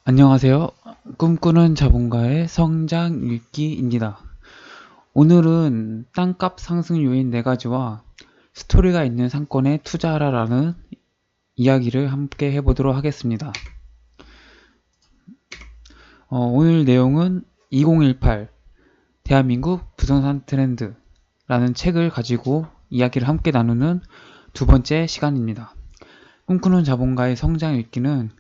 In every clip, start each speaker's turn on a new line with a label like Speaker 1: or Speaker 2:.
Speaker 1: 안녕하세요. 꿈꾸는 자본가의 성장 읽기입니다. 오늘은 땅값 상승 요인 4가지와 스토리가 있는 상권에 투자하라라는 이야기를 함께 해보도록 하겠습니다. 오늘 내용은 2018 대한민국 부동산 트렌드라는 책을 가지고 이야기를 함께 나누는 두 번째 시간입니다. 꿈꾸는 자본가의 성장 읽기는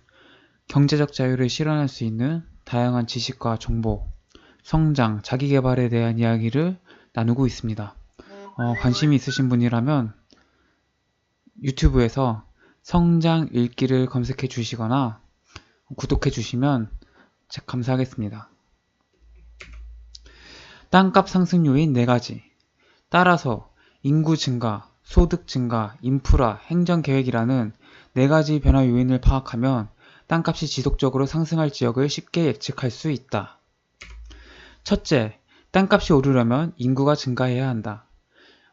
Speaker 1: 경제적 자유를 실현할 수 있는 다양한 지식과 정보, 성장, 자기계발에 대한 이야기를 나누고 있습니다. 관심이 있으신 분이라면 유튜브에서 성장 읽기를 검색해 주시거나 구독해 주시면 감사하겠습니다. 땅값 상승 요인 4가지. 따라서 인구 증가, 소득 증가, 인프라, 행정계획이라는 4가지 변화 요인을 파악하면 땅값이 지속적으로 상승할 지역을 쉽게 예측할 수 있다. 첫째, 땅값이 오르려면 인구가 증가해야 한다.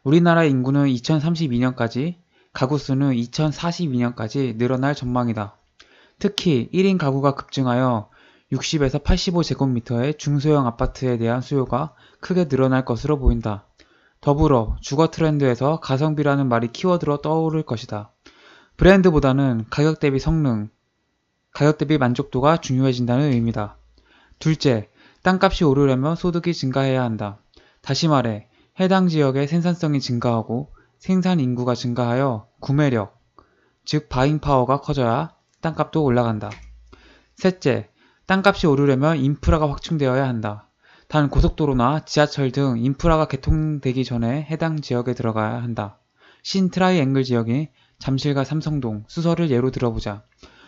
Speaker 1: 우리나라 인구는 2032년까지, 가구 수는 2042년까지 늘어날 전망이다. 특히 1인 가구가 급증하여 60에서 85제곱미터의 중소형 아파트에 대한 수요가 크게 늘어날 것으로 보인다. 더불어 주거 트렌드에서 가성비라는 말이 키워드로 떠오를 것이다. 브랜드보다는 가격 대비 성능, 가격 대비 만족도가 중요해진다는 의미다. 둘째, 땅값이 오르려면 소득이 증가해야 한다. 다시 말해, 해당 지역의 생산성이 증가하고 생산 인구가 증가하여 구매력, 즉 바잉 파워가 커져야 땅값도 올라간다. 셋째, 땅값이 오르려면 인프라가 확충되어야 한다. 단 고속도로나 지하철 등 인프라가 개통되기 전에 해당 지역에 들어가야 한다. 신트라이앵글 지역인 잠실과 삼성동, 수서를 예로 들어보자.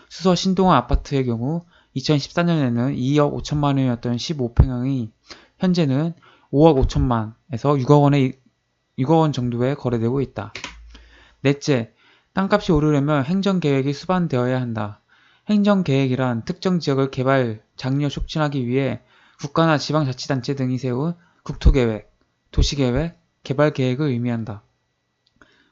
Speaker 1: 수서 신동아 아파트의 경우 2014년에는 2억 5천만 원이었던 15평형이 현재는 5억 5천만에서 6억 원 정도에 거래되고 있다. 넷째, 땅값이 오르려면 행정계획이 수반되어야 한다. 행정계획이란 특정 지역을 개발, 장려 촉진하기 위해 국가나 지방자치단체 등이 세운 국토계획, 도시계획, 개발계획을 의미한다.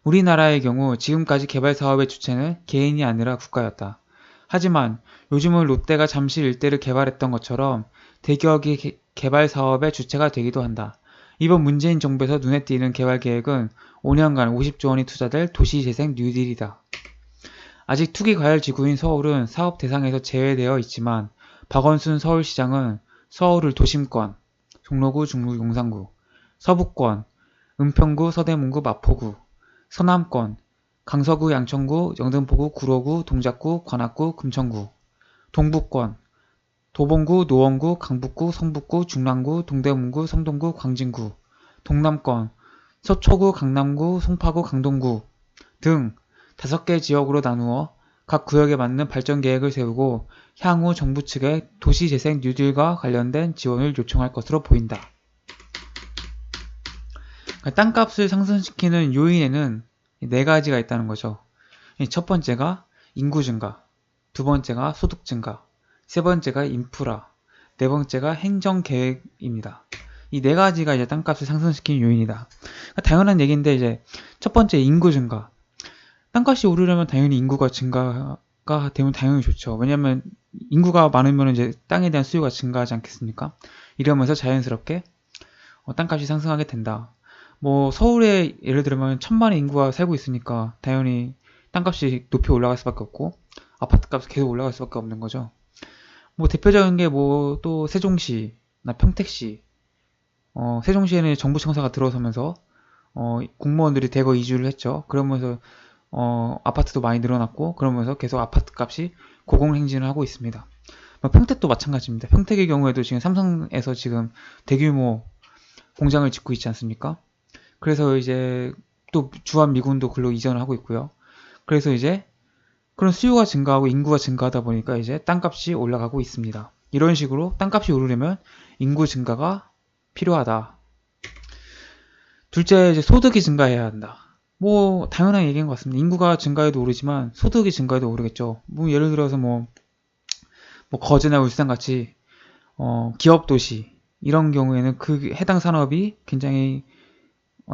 Speaker 1: 우리나라의 경우 지금까지 개발사업의 주체는 개인이 아니라 국가였다. 하지만 요즘은 롯데가 잠실 일대를 개발했던 것처럼 대기업이 개발 사업의 주체가 되기도 한다. 이번 문재인 정부에서 눈에 띄는 개발 계획은 5년간 50조 원이 투자될 도시재생 뉴딜이다. 아직 투기 과열 지구인 서울은 사업 대상에서 제외되어 있지만 박원순 서울시장은 서울을 도심권, 종로구, 중구, 용산구, 서북권, 은평구, 서대문구, 마포구, 서남권, 강서구, 양천구, 영등포구, 구로구, 동작구, 관악구, 금천구, 동부권, 도봉구, 노원구, 강북구, 성북구, 중랑구, 동대문구, 성동구, 광진구, 동남권, 서초구, 강남구, 송파구, 강동구 등 5개 지역으로 나누어 각 구역에 맞는 발전 계획을 세우고 향후 정부 측에 도시재생 뉴딜과 관련된 지원을 요청할 것으로 보인다. 땅값을 상승시키는 요인에는 4가지가 있다는 거죠. 첫 번째가 인구 증가, 두 번째가 소득 증가, 세 번째가 인프라, 네 번째가 행정 계획입니다. 이 4가지가 이제 땅값을 상승시키는 요인이다. 당연한 얘기인데 이제 첫 번째 인구 증가. 땅값이 오르려면 당연히 인구가 증가가 되면 당연히 좋죠. 왜냐면 인구가 많으면 이제 땅에 대한 수요가 증가하지 않겠습니까? 이러면서 자연스럽게 땅값이 상승하게 된다. 뭐 서울에 예를 들면 1,000만의 인구가 살고 있으니까 당연히 땅값이 높이 올라갈 수밖에 없고 아파트값이 계속 올라갈 수밖에 없는 거죠. 뭐 대표적인 게 뭐 또 세종시나 평택시, 세종시에는 정부 청사가 들어서면서 공무원들이 대거 이주를 했죠. 그러면서 아파트도 많이 늘어났고 그러면서 계속 아파트값이 고공행진을 하고 있습니다. 뭐 평택도 마찬가지입니다. 평택의 경우에도 지금 삼성에서 지금 대규모 공장을 짓고 있지 않습니까? 그래서 이제 또 주한미군도 글로 이전을 하고 있고요. 그래서 이제 그런 수요가 증가하고 인구가 증가하다 보니까 이제 땅값이 올라가고 있습니다. 이런 식으로 땅값이 오르려면 인구 증가가 필요하다. 둘째, 이제 소득이 증가해야 한다. 뭐 당연한 얘기인 것 같습니다. 인구가 증가해도 오르지만 소득이 증가해도 오르겠죠. 뭐 예를 들어서 뭐 거제나 울산 같이 기업 도시 이런 경우에는 그 해당 산업이 굉장히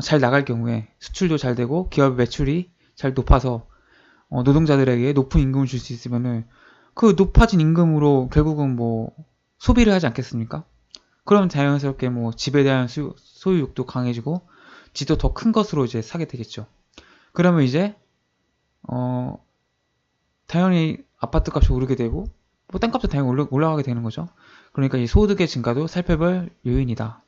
Speaker 1: 잘 나갈 경우에 수출도 잘 되고 기업 매출이 잘 높아서 노동자들에게 높은 임금을 줄 수 있으면은 그 높아진 임금으로 결국은 뭐 소비를 하지 않겠습니까? 그럼 자연스럽게 뭐 집에 대한 소유욕도 강해지고 집도 더 큰 것으로 이제 사게 되겠죠. 그러면 이제 당연히 아파트 값이 오르게 되고 뭐 땅값도 당연히 올라가게 되는 거죠. 그러니까 이 소득의 증가도 살펴볼 요인이다.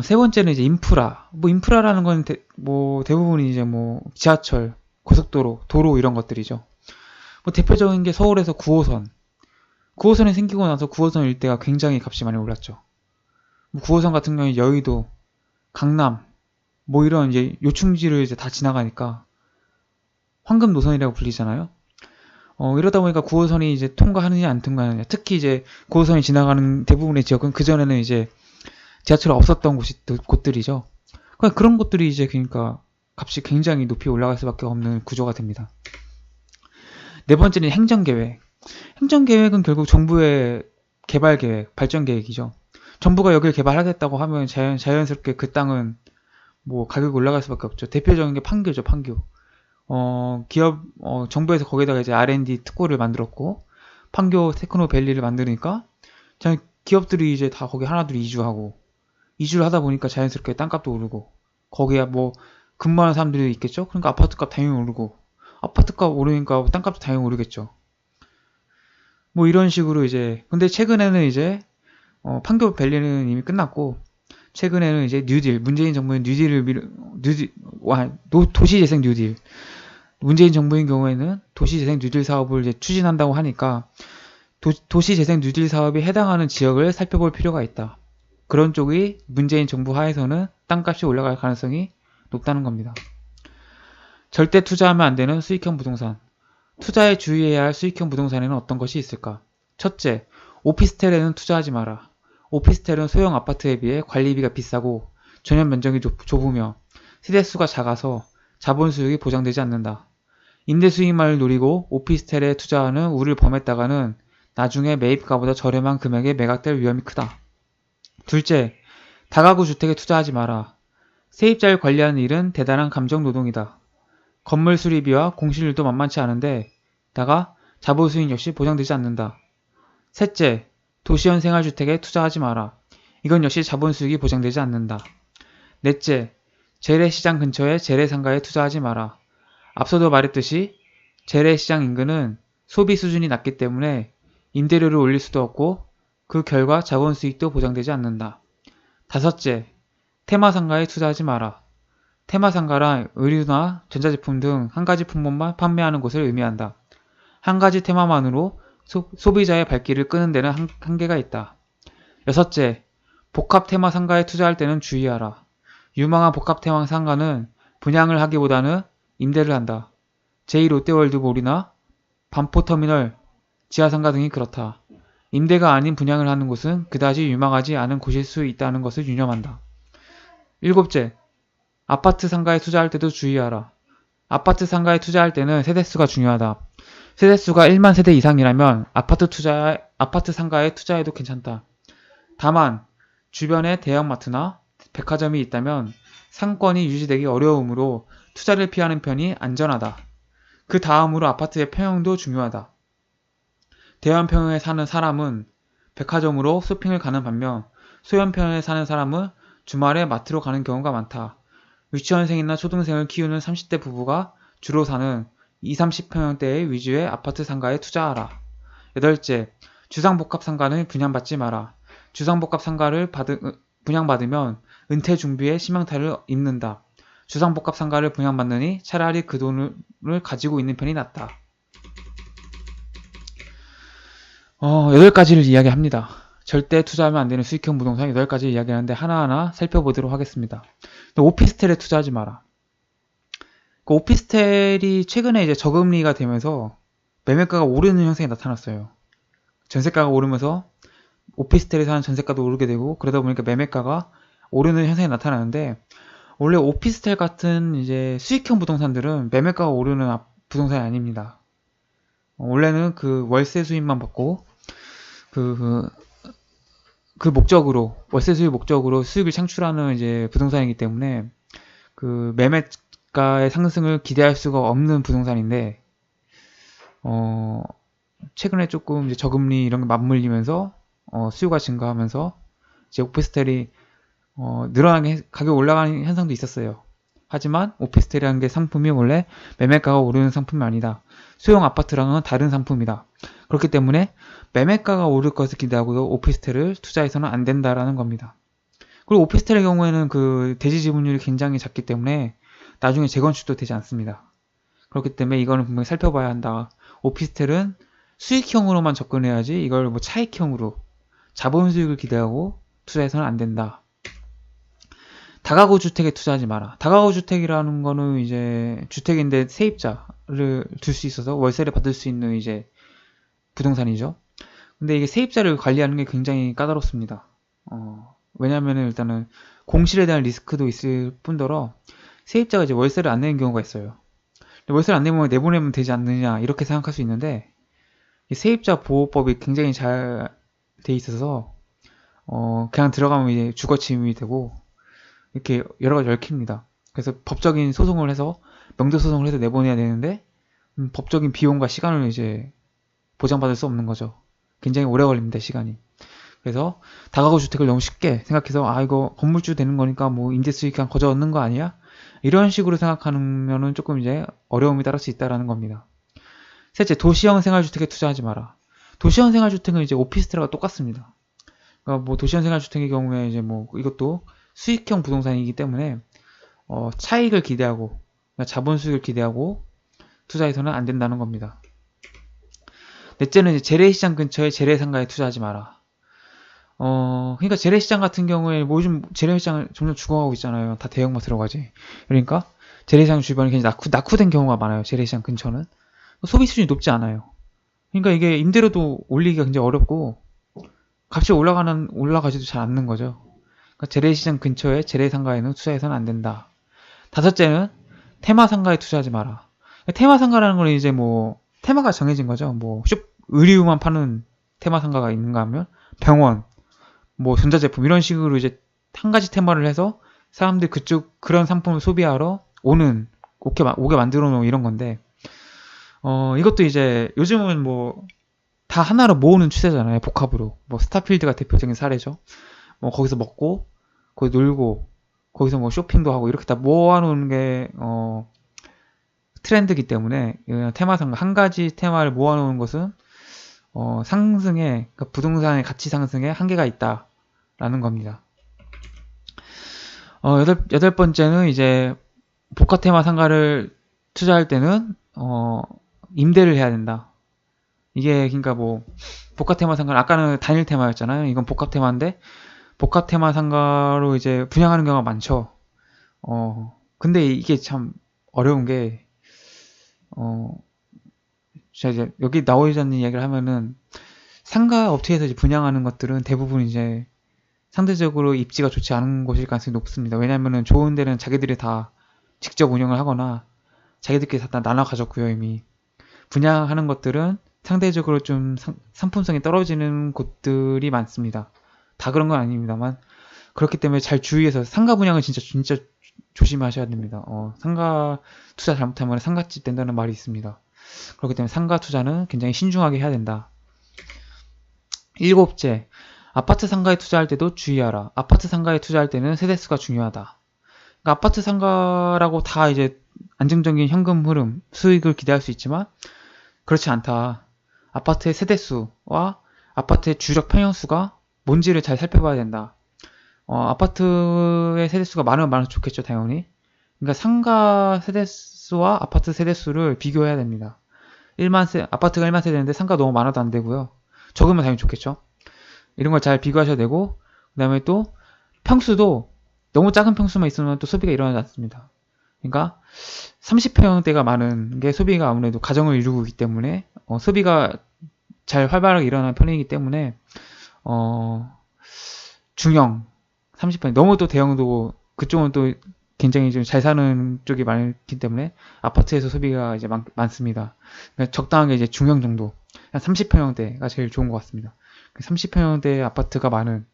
Speaker 1: 세 번째는 이제 인프라. 뭐 인프라라는 건 뭐 대부분이 이제 뭐 지하철, 고속도로, 도로 이런 것들이죠. 뭐 대표적인 게 서울에서 9호선. 9호선이 생기고 나서 9호선 일대가 굉장히 값이 많이 올랐죠. 뭐 9호선 같은 경우에 여의도, 강남, 뭐 이런 이제 요충지를 이제 다 지나가니까 황금 노선이라고 불리잖아요. 이러다 보니까 9호선이 이제 통과하느냐 안 통과하느냐. 특히 이제 9호선이 지나가는 대부분의 지역은 그전에는 이제 지하철이 없었던 곳들이죠. 그러니까 그런 곳들이 이제 그러니까 값이 굉장히 높이 올라갈 수밖에 없는 구조가 됩니다. 네 번째는 행정계획. 행정계획은 결국 정부의 개발계획, 발전계획이죠. 정부가 여기를 개발하겠다고 하면 자연스럽게 그 땅은 뭐 가격이 올라갈 수밖에 없죠. 대표적인 게 판교죠, 판교. 정부에서 거기다가 이제 R&D 특구를 만들었고, 판교 테크노밸리를 만드니까, 기업들이 이제 다 거기 하나둘 이주하고, 이주를 하다 보니까 자연스럽게 땅값도 오르고, 거기에 뭐, 근무하는 사람들이 있겠죠? 그러니까 아파트값 당연히 오르고, 아파트값 오르니까 땅값도 당연히 오르겠죠. 뭐 이런 식으로 이제, 근데 최근에는 이제, 판교 밸리는 이미 끝났고, 최근에는 이제 뉴딜, 문재인 정부는 도시재생 뉴딜. 문재인 정부인 경우에는 도시재생 뉴딜 사업을 이제 추진한다고 하니까 도시재생 뉴딜 사업에 해당하는 지역을 살펴볼 필요가 있다. 그런 쪽이 문재인 정부 하에서는 땅값이 올라갈 가능성이 높다는 겁니다. 절대 투자하면 안 되는 수익형 부동산. 투자에 주의해야 할 수익형 부동산에는 어떤 것이 있을까? 첫째, 오피스텔에는 투자하지 마라. 오피스텔은 소형 아파트에 비해 관리비가 비싸고 전용 면적이 좁으며 세대수가 작아서 자본 수익이 보장되지 않는다. 임대 수익만을 노리고 오피스텔에 투자하는 우를 범했다가는 나중에 매입가보다 저렴한 금액에 매각될 위험이 크다. 둘째, 다가구 주택에 투자하지 마라. 세입자를 관리하는 일은 대단한 감정 노동이다. 건물 수리비와 공실률도 만만치 않은데 다가 자본 수익 역시 보장되지 않는다. 셋째, 도시형 생활주택에 투자하지 마라. 이건 역시 자본 수익이 보장되지 않는다. 넷째, 재래시장 근처의 재래상가에 투자하지 마라. 앞서도 말했듯이 재래시장 인근은 소비 수준이 낮기 때문에 임대료를 올릴 수도 없고 그 결과 자본 수익도 보장되지 않는다. 다섯째, 테마상가에 투자하지 마라. 테마상가란 의류나 전자제품 등 한 가지 품목만 판매하는 곳을 의미한다. 한 가지 테마만으로 소비자의 발길을 끄는 데는 한계가 있다. 여섯째, 복합 테마 상가에 투자할 때는 주의하라. 유망한 복합 테마 상가는 분양을 하기보다는 임대를 한다. 제2롯데월드몰이나 반포터미널, 지하상가 등이 그렇다. 임대가 아닌 분양을 하는 곳은 그다지 유망하지 않은 곳일 수 있다는 것을 유념한다. 일곱째, 아파트 상가에 투자할 때도 주의하라. 아파트 상가에 투자할 때는 세대수가 중요하다. 세대수가 1만 세대 이상이라면 아파트 상가에 투자해도 괜찮다. 다만 주변에 대형마트나 백화점이 있다면 상권이 유지되기 어려우므로 투자를 피하는 편이 안전하다. 그 다음으로 아파트의 평형도 중요하다. 대형평형에 사는 사람은 백화점으로 쇼핑을 가는 반면 소형평형에 사는 사람은 주말에 마트로 가는 경우가 많다. 유치원생이나 초등생을 키우는 30대 부부가 주로 사는 20, 30평형대의 위주의 아파트 상가에 투자하라. 여덟째, 주상복합 상가는 분양받지 마라. 주상복합 상가를 분양받으면 은퇴 준비에 희망타를 입는다. 주상복합 상가를 분양받느니 차라리 그 돈을 가지고 있는 편이 낫다. 8가지를 이야기합니다. 절대 투자하면 안 되는 수익형 부동산 8가지를 이야기하는데 하나하나 살펴보도록 하겠습니다. 오피스텔에 투자하지 마라. 그 오피스텔이 최근에 이제 저금리가 되면서 매매가가 오르는 현상이 나타났어요. 전세가가 오르면서 오피스텔에 사는 전세가도 오르게 되고 그러다 보니까 매매가가 오르는 현상이 나타나는데 원래 오피스텔 같은 이제 수익형 부동산들은 매매가가 오르는 부동산이 아닙니다. 원래는 그 월세 수입만 받고 그 목적으로 월세 수입 목적으로 수익을 창출하는 이제 부동산이기 때문에 그 매매가의 상승을 기대할 수가 없는 부동산인데 최근에 조금 이제 저금리 이런 게 맞물리면서 수요가 증가하면서 이제 오피스텔이 늘어나게 가격 올라가는 현상도 있었어요. 하지만 오피스텔이라는 게 상품이 원래 매매가가 오르는 상품이 아니다. 소형 아파트랑은 다른 상품이다. 그렇기 때문에 매매가가 오를 것을 기대하고 오피스텔을 투자해서는 안 된다라는 겁니다. 그리고 오피스텔의 경우에는 그 대지 지분율이 굉장히 작기 때문에 나중에 재건축도 되지 않습니다. 그렇기 때문에 이거는 분명히 살펴봐야 한다. 오피스텔은 수익형으로만 접근해야지 이걸 뭐 차익형으로 자본 수익을 기대하고 투자해서는 안 된다. 다가구 주택에 투자하지 마라. 다가구 주택이라는 거는 이제 주택인데 세입자를 둘 수 있어서 월세를 받을 수 있는 이제 부동산이죠. 근데 이게 세입자를 관리하는 게 굉장히 까다롭습니다. 왜냐면은 일단은 공실에 대한 리스크도 있을 뿐더러 세입자가 이제 월세를 안 내는 경우가 있어요. 월세를 안 내면 내보내면 되지 않느냐 이렇게 생각할 수 있는데 이 세입자 보호법이 굉장히 잘 돼 있어서 그냥 들어가면 이제 주거 침입이 되고 이렇게 여러 가지 얽힙니다. 그래서 법적인 소송을 해서 명도 소송을 해서 내보내야 되는데 법적인 비용과 시간을 이제 보장받을 수 없는 거죠. 굉장히 오래 걸립니다, 시간이. 그래서 다가구 주택을 너무 쉽게 생각해서 이거 건물주 되는 거니까 뭐 임대 수익 그냥 거저 얻는 거 아니야? 이런 식으로 생각하면은 조금 이제 어려움이 따를 수 있다라는 겁니다. 셋째, 도시형 생활주택에 투자하지 마라. 도시형 생활주택은 이제 오피스텔과 똑같습니다. 그러니까 뭐 도시형 생활주택의 경우에 이제 뭐 이것도 수익형 부동산이기 때문에 차익을 기대하고 그러니까 자본 수익을 기대하고 투자해서는 안 된다는 겁니다. 넷째는 이제 재래시장 근처에 재래상가에 투자하지 마라. 그러니까 재래시장 같은 경우에 뭐 요즘 재래시장을 점점 죽어가고 있잖아요. 다 대형마트로 가지. 그러니까 재래시장 주변이 굉장히 낙후된 경우가 많아요. 재래시장 근처는 소비 수준이 높지 않아요. 그러니까 이게 임대료도 올리기가 굉장히 어렵고 값이 올라가지도 잘 않는 거죠. 그러니까 재래시장 근처에 재래상가에는 투자해서는 안 된다. 다섯째는 테마상가에 투자하지 마라. 테마상가라는 건 이제 뭐 테마가 정해진 거죠. 뭐 의류만 파는 테마상가가 있는가 하면 병원, 뭐 전자제품 이런 식으로 이제 한 가지 테마를 해서 사람들이 그런 상품을 소비하러 오게 만들어 놓은 이런 건데 이것도 이제 요즘은 뭐 다 하나로 모으는 추세잖아요. 복합으로. 뭐 스타필드가 대표적인 사례죠. 뭐 거기서 먹고 거기 놀고 거기서 뭐 쇼핑도 하고 이렇게 다 모아놓는 게 트렌드이기 때문에 테마상가 한 가지 테마를 모아놓은 것은 상승에 그러니까 부동산의 가치 상승에 한계가 있다라는 겁니다. 여덟 번째는 이제 복합 테마 상가를 투자할 때는 임대를 해야 된다. 이게 그러니까 뭐 복합 테마 상가는 아까는 단일 테마였잖아요. 이건 복합 테마인데 복합 테마 상가로 이제 분양하는 경우가 많죠. 근데 이게 참 어려운 게 제가 이제 여기 나오지 않는 이야기를 하면은 상가 업체에서 이제 분양하는 것들은 대부분 이제 상대적으로 입지가 좋지 않은 곳일 가능성이 높습니다. 왜냐면은 좋은 데는 자기들이 다 직접 운영을 하거나 자기들끼리 다 나눠 가졌고요, 이미. 분양하는 것들은 상대적으로 좀 상품성이 떨어지는 곳들이 많습니다. 다 그런 건 아닙니다만 그렇기 때문에 잘 주의해서 상가 분양은 진짜 조심하셔야 됩니다. 상가 투자 잘못하면 상가집 된다는 말이 있습니다. 그렇기 때문에 상가 투자는 굉장히 신중하게 해야 된다. 일곱째, 아파트 상가에 투자할 때도 주의하라. 아파트 상가에 투자할 때는 세대수가 중요하다. 그러니까 아파트 상가라고 다 이제 안정적인 현금 흐름, 수익을 기대할 수 있지만 그렇지 않다. 아파트의 세대수와 아파트의 주력 평형수가 뭔지를 잘 살펴봐야 된다. 아파트의 세대수가 많으면 많을수록 좋겠죠, 당연히. 그러니까 상가 세대수와 아파트 세대수를 비교해야 됩니다. 아파트가 1만 세대인데 상가 너무 많아도 안 되고요. 적으면 당연히 좋겠죠. 이런 걸 잘 비교하셔야 되고, 그 다음에 또 평수도 너무 작은 평수만 있으면 또 소비가 일어나지 않습니다. 그러니까 30평대가 많은 게 소비가 아무래도 가정을 이루고 있기 때문에 소비가 잘 활발하게 일어나는 편이기 때문에 중형 30평 너무 또 대형도 그쪽은 또 굉장히 좀 잘 사는 쪽이 많기 때문에 아파트에서 소비가 이제 많습니다. 그러니까 적당하게 이제 중형 정도 한 30평대가 제일 좋은 것 같습니다. 30평대 아파트가 많은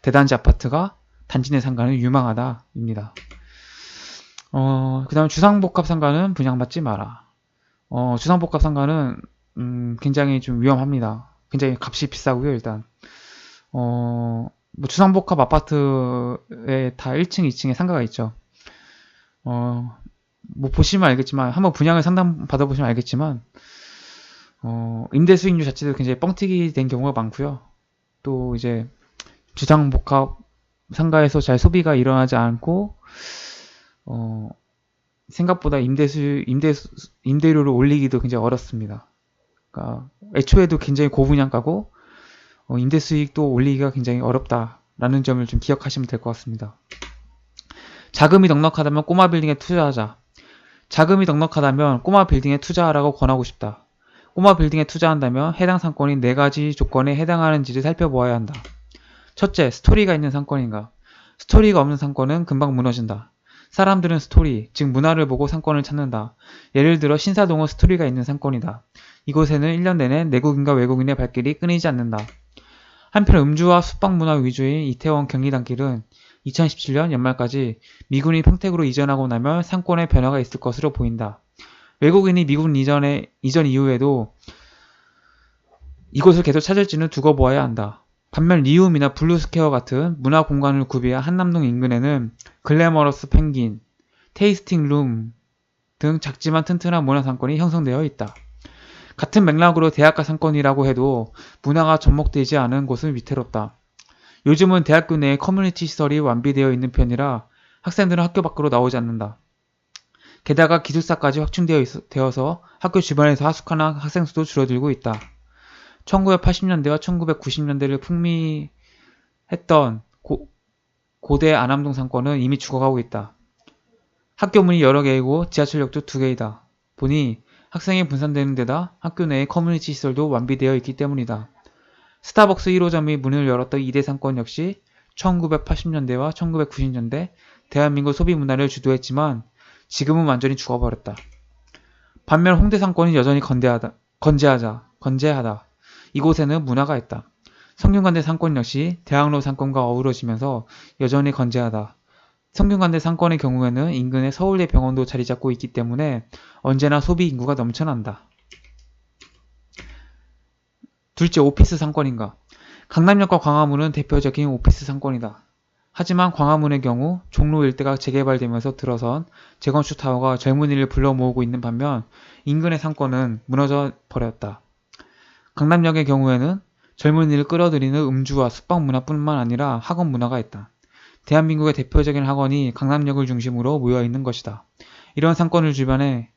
Speaker 1: 대단지 아파트가 단지 내 상가는 유망하다입니다. 그 다음에 주상복합 상가는 분양받지 마라. 주상복합 상가는 굉장히 좀 위험합니다. 굉장히 값이 비싸고요, 일단. 뭐 주상복합 아파트에 다 1층, 2층에 상가가 있죠. 뭐 보시면 알겠지만, 한번 분양을 상담 받아보시면 알겠지만, 임대 수익률 자체도 굉장히 뻥튀기 된 경우가 많고요. 또 이제 주상복합 상가에서 잘 소비가 일어나지 않고, 생각보다 임대료를 올리기도 굉장히 어렵습니다. 그러니까 애초에도 굉장히 고분양가고, 임대 수익도 올리기가 굉장히 어렵다라는 점을 좀 기억하시면 될 것 같습니다. 자금이 넉넉하다면 꼬마 빌딩에 투자하자. 자금이 넉넉하다면 꼬마 빌딩에 투자하라고 권하고 싶다. 꼬마 빌딩에 투자한다면 해당 상권이 4가지 조건에 해당하는지를 살펴보아야 한다. 첫째, 스토리가 있는 상권인가? 스토리가 없는 상권은 금방 무너진다. 사람들은 스토리, 즉 문화를 보고 상권을 찾는다. 예를 들어 신사동은 스토리가 있는 상권이다. 이곳에는 1년 내내 내국인과 외국인의 발길이 끊이지 않는다. 한편 음주와 숙박문화 위주의 이태원 경리단길은 2017년 연말까지 미군이 평택으로 이전하고 나면 상권에 변화가 있을 것으로 보인다. 외국인이 미군 이전 이후에도 이곳을 계속 찾을지는 두고 보아야 한다. 반면 리움이나 블루스퀘어 같은 문화 공간을 구비한 한남동 인근에는 글래머러스 펭귄, 테이스팅 룸 등 작지만 튼튼한 문화 상권이 형성되어 있다. 같은 맥락으로 대학가 상권이라고 해도 문화가 접목되지 않은 곳은 위태롭다. 요즘은 대학교 내에 커뮤니티 시설이 완비되어 있는 편이라 학생들은 학교 밖으로 나오지 않는다. 게다가 기숙사까지 확충되어서 학교 주변에서 하숙하는 학생 수도 줄어들고 있다. 1980년대와 1990년대를 풍미했던 고대 안암동 상권은 이미 죽어가고 있다. 학교 문이 여러 개이고 지하철역도 2개이다. 보니 학생이 분산되는 데다 학교 내에 커뮤니티 시설도 완비되어 있기 때문이다. 스타벅스 1호점이 문을 열었던 이대 상권 역시 1980년대와 1990년대 대한민국 소비 문화를 주도했지만 지금은 완전히 죽어버렸다. 반면 홍대 상권이 여전히 건재하다. 이곳에는 문화가 있다. 성균관대 상권 역시 대학로 상권과 어우러지면서 여전히 건재하다. 성균관대 상권의 경우에는 인근에 서울대 병원도 자리 잡고 있기 때문에 언제나 소비 인구가 넘쳐난다. 둘째, 오피스 상권인가? 강남역과 광화문은 대표적인 오피스 상권이다. 하지만 광화문의 경우 종로 일대가 재개발되면서 들어선 재건축 타워가 젊은이를 불러 모으고 있는 반면 인근의 상권은 무너져 버렸다. 강남역의 경우에는 젊은이를 끌어들이는 음주와 숙박 문화뿐만 아니라 학원 문화가 있다. 대한민국의 대표적인 학원이 강남역을 중심으로 모여있는 것이다. 이런 상권을 주변에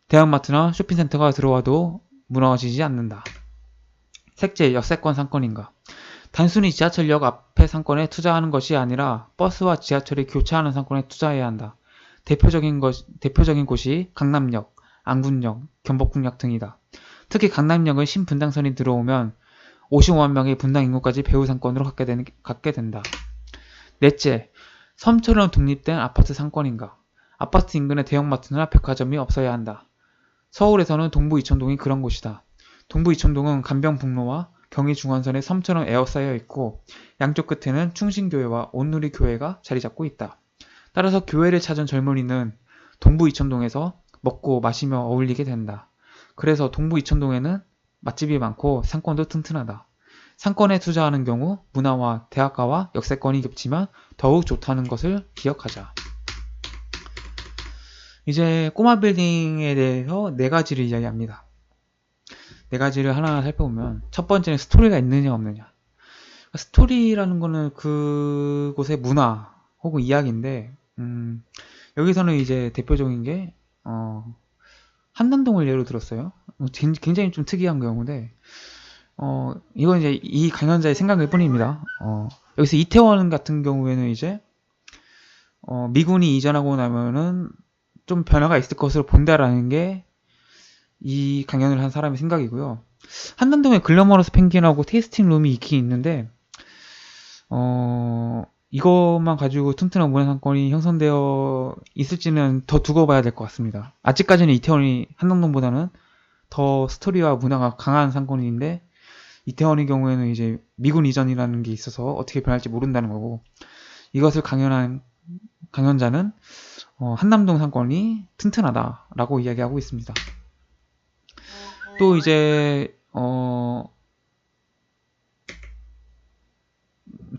Speaker 1: 대형마트나 쇼핑센터가 들어와도 무너지지 않는다. 셋째, 역세권 상권인가? 단순히 지하철역 앞의 상권에 투자하는 것이 아니라 버스와 지하철이 교차하는 상권에 투자해야 한다. 대표적인 곳이 강남역, 안군역, 경복궁역 등이다. 특히 강남역은 신분당선이 들어오면 55만 명의 분당 인구까지 배후 상권으로 갖게 된다. 넷째, 섬처럼 독립된 아파트 상권인가? 아파트 인근에 대형마트나 백화점이 없어야 한다. 서울에서는 동부 이천동이 그런 곳이다. 동부 이천동은 간병북로와 경의중앙선에 섬처럼 에워싸여 있고 양쪽 끝에는 충신교회와 온누리교회가 자리 잡고 있다. 따라서 교회를 찾은 젊은이는 동부 이천동에서 먹고 마시며 어울리게 된다. 그래서 동부 이천동에는 맛집이 많고 상권도 튼튼하다. 상권에 투자하는 경우 문화와 대학가와 역세권이 겹치면 더욱 좋다는 것을 기억하자. 이제 꼬마 빌딩에 대해서 4가지를 이야기합니다. 4가지를 하나하나 살펴보면 첫 번째는 스토리가 있느냐 없느냐. 스토리라는 거는 그곳의 문화 혹은 이야기인데 여기서는 이제 대표적인 게 한남동을 예로 들었어요. 굉장히 좀 특이한 경우인데 이건 이제 이 강연자의 생각일 뿐입니다. 여기서 이태원 같은 경우에는 이제 미군이 이전하고 나면은 좀 변화가 있을 것으로 본다라는 게 이 강연을 한 사람의 생각이고요. 한남동에 글래머러스 펭귄하고 테이스팅 룸이 있긴 있는데 이것만 가지고 튼튼한 문화 상권이 형성되어 있을지는 더 두고 봐야 될 것 같습니다. 아직까지는 이태원이 한남동보다는 더 스토리와 문화가 강한 상권인데 이태원의 경우에는 이제 미군 이전이라는 게 있어서 어떻게 변할지 모른다는 거고 이것을 강연한 강연자는 한남동 상권이 튼튼하다라고 이야기하고 있습니다. 또 이제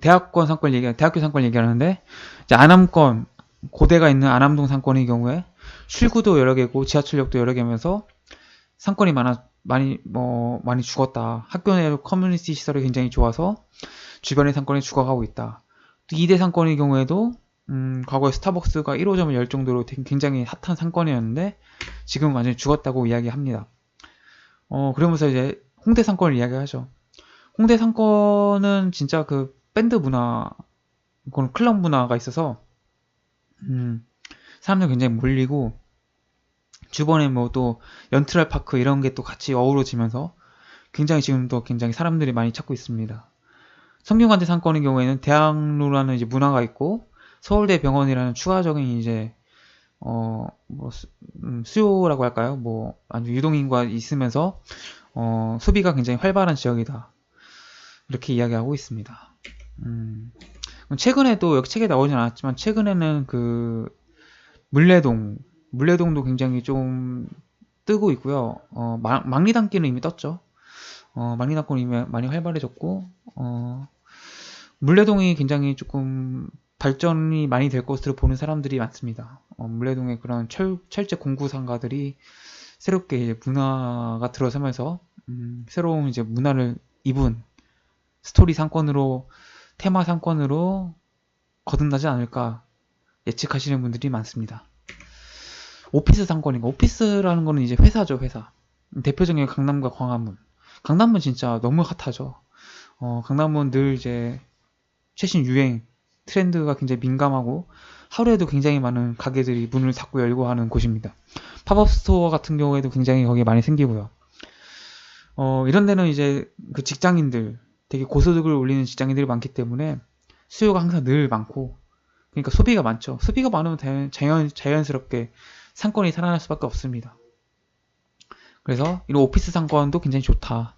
Speaker 1: 대학교 상권 얘기하는데, 이제 안암권, 고대가 있는 안암동 상권의 경우에 출구도 여러 개고 지하철역도 여러 개면서 상권이 많이 죽었다. 학교 내 커뮤니티 시설이 굉장히 좋아서 주변의 상권이 죽어가고 있다. 또 이대 상권의 경우에도 과거에 스타벅스가 1호점을 열 정도로 굉장히 핫한 상권이었는데 지금 완전히 죽었다고 이야기합니다. 그러면서 이제 홍대 상권을 이야기하죠. 홍대 상권은 진짜 그 밴드 문화, 그런 클럽 문화가 있어서 사람들 굉장히 몰리고 주변에 뭐 또 연트럴 파크 이런 게 또 같이 어우러지면서 지금도 굉장히 사람들이 많이 찾고 있습니다. 성균관대 상권의 경우에는 대학로라는 이제 문화가 있고 서울대 병원이라는 추가적인 이제 수요라고 할까요? 뭐 아주 유동인구가 있으면서 소비가 굉장히 활발한 지역이다. 이렇게 이야기하고 있습니다. 최근에도 여기 책에 나오진 않았지만 최근에는 그 물레동도 굉장히 좀 뜨고 있고요. 망리단길은 이미 떴죠. 망리단길은 이미 많이 활발해졌고 물레동이 굉장히 조금 발전이 많이 될 것으로 보는 사람들이 많습니다. 물레동의 그런 철제 공구 상가들이 새롭게 이제 문화가 들어서면서 새로운 이제 문화를 입은 스토리 상권으로 테마 상권으로 거듭나지 않을까 예측하시는 분들이 많습니다. 오피스 상권인가? 오피스라는 거는 이제 회사죠, 회사. 대표적인 게 강남과 광화문. 강남은 진짜 너무 핫하죠. 강남은 늘 이제 최신 유행, 트렌드가 굉장히 민감하고 하루에도 굉장히 많은 가게들이 문을 닫고 열고 하는 곳입니다. 팝업 스토어 같은 경우에도 굉장히 거기에 많이 생기고요. 이런 데는 이제 그 직장인들, 되게 고소득을 올리는 직장인들이 많기 때문에 수요가 항상 늘 많고, 그러니까 소비가 많죠. 소비가 많으면 자연스럽게 상권이 살아날 수밖에 없습니다. 그래서 이런 오피스 상권도 굉장히 좋다.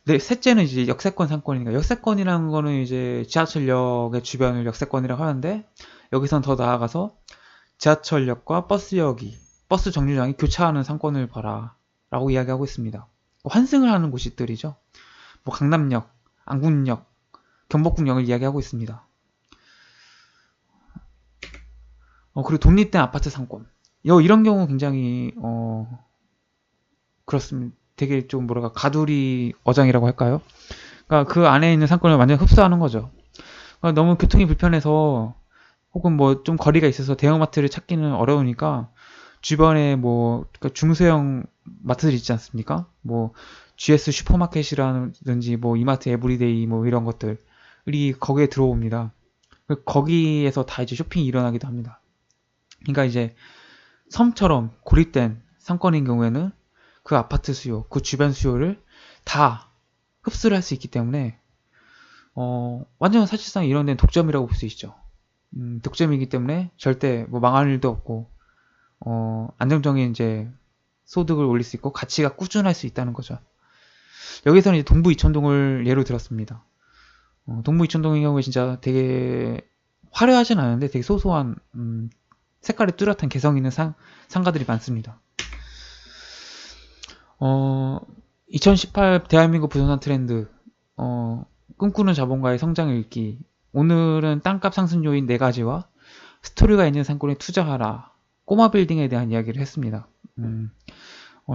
Speaker 1: 네, 셋째는 이제 역세권 상권이니까, 역세권이라는 거는 이제 지하철역의 주변을 역세권이라고 하는데, 여기선 더 나아가서 지하철역과 버스 정류장이 교차하는 상권을 봐라 라고 이야기하고 있습니다. 환승을 하는 곳들이죠. 뭐 강남역, 안국역, 경복궁역을 이야기하고 있습니다. 그리고 독립된 아파트 상권. 이런 경우 굉장히 그렇습니다. 되게 좀 가두리 어장이라고 할까요? 그러니까 그 안에 있는 상권을 완전히 흡수하는 거죠. 그러니까 너무 교통이 불편해서 혹은 뭐 좀 거리가 있어서 대형마트를 찾기는 어려우니까 주변에 뭐 그러니까 중소형 마트들 있지 않습니까? 뭐 GS 슈퍼마켓이라든지 뭐 이마트 에브리데이 뭐 이런 것들이 거기에 들어옵니다. 거기에서 다 이제 쇼핑이 일어나기도 합니다. 그러니까 이제 섬처럼 고립된 상권인 경우에는 그 아파트 수요, 그 주변 수요를 다 흡수를 할 수 있기 때문에 완전 사실상 이런 데는 독점이라고 볼 수 있죠. 독점이기 때문에 절대 뭐 망할 일도 없고 안정적인 이제 소득을 올릴 수 있고 가치가 꾸준할 수 있다는 거죠. 여기서는 이제 동부 이촌동을 예로 들었습니다. 동부 이촌동의 경우에 진짜 되게 화려하진 않은데 되게 소소한 색깔이 뚜렷한 개성 있는 상가들이 많습니다. 2018 대한민국 부동산 트렌드, 꿈꾸는 자본가의 성장 읽기. 오늘은 땅값 상승 요인 4가지와 스토리가 있는 상권에 투자하라, 꼬마 빌딩에 대한 이야기를 했습니다.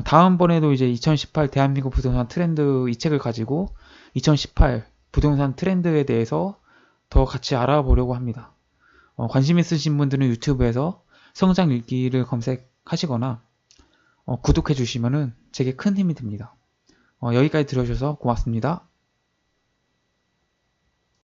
Speaker 1: 다음번에도 이제 2018 대한민국 부동산 트렌드 이 책을 가지고 2018 부동산 트렌드에 대해서 더 같이 알아보려고 합니다. 관심 있으신 분들은 유튜브에서 성장 읽기를 검색하시거나 구독해 주시면은 제게 큰 힘이 됩니다. 여기까지 들어주셔서 고맙습니다.